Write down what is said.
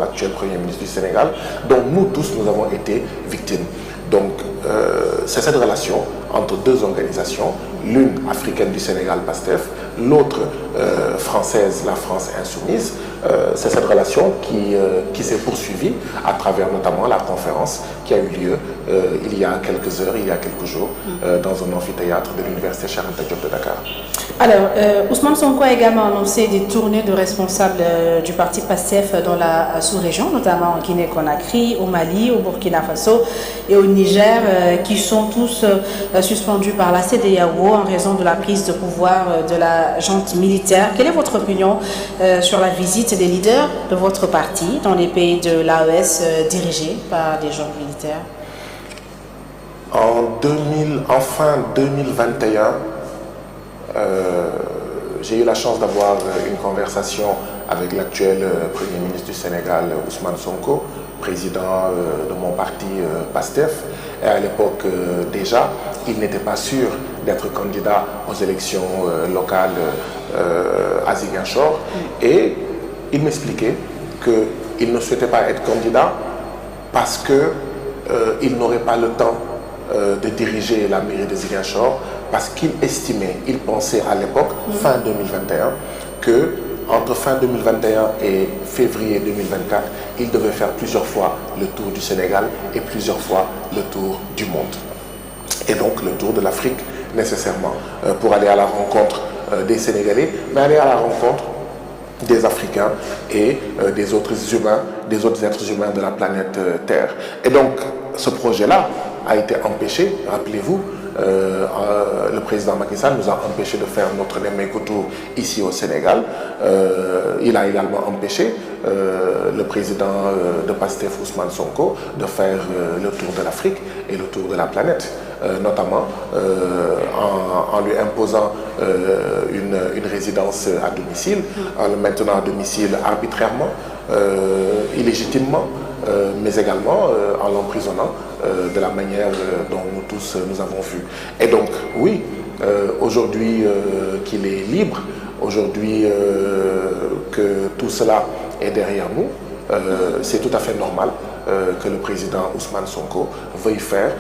actuel Premier ministre du Sénégal, dont nous tous, nous avons été victimes. Donc, c'est cette relation entre deux organisations, l'une africaine du Sénégal, PASTEF, l'autre française, la France Insoumise. C'est cette relation qui s'est poursuivie à travers notamment la conférence qui a eu lieu il y a quelques heures, il y a quelques jours, dans un amphithéâtre de l'Université Cheikh Anta Diop de Dakar. Alors, Ousmane Sonko a également annoncé des tournées de responsables du parti PASTEF dans la sous-région, notamment en Guinée-Conakry, au Mali, au Burkina Faso et au Niger, qui sont tous suspendus par la CEDEAO en raison de la prise de pouvoir de la junte militaire. Quelle est votre opinion sur la visite des leaders de votre parti dans les pays de l'AES dirigés par des juntes militaires? En fin 2021, j'ai eu la chance d'avoir une conversation avec l'actuel Premier ministre du Sénégal, Ousmane Sonko, président de mon parti PASTEF. Et à l'époque déjà, il n'était pas sûr d'être candidat aux élections locales à Ziguinchor. Et il m'expliquait qu'il ne souhaitait pas être candidat parce qu'il n'aurait pas le temps de diriger la mairie de Ziguinchor, parce qu'il estimait, il pensait à l'époque, fin 2021, que entre fin 2021 et février 2024, il devait faire plusieurs fois le tour du Sénégal et plusieurs fois le tour du monde. Et donc le tour de l'Afrique, nécessairement, pour aller à la rencontre des Sénégalais, mais aller à la rencontre des Africains et des autres êtres humains de la planète Terre. Et donc, ce projet-là a été empêché, rappelez-vous, le président Macky Sall nous a empêché de faire notre Némékoutou ici au Sénégal. Il a également empêché le président de PASTEF, Ousmane Sonko, de faire le tour de l'Afrique et le tour de la planète, notamment en lui imposant une résidence à domicile, en le maintenant à domicile arbitrairement, illégitimement, mais également en l'emprisonnant de la manière dont nous tous nous avons vu. Et donc, oui, aujourd'hui qu'il est libre, aujourd'hui que tout cela est derrière nous, c'est tout à fait normal que le président Ousmane Sonko veuille faire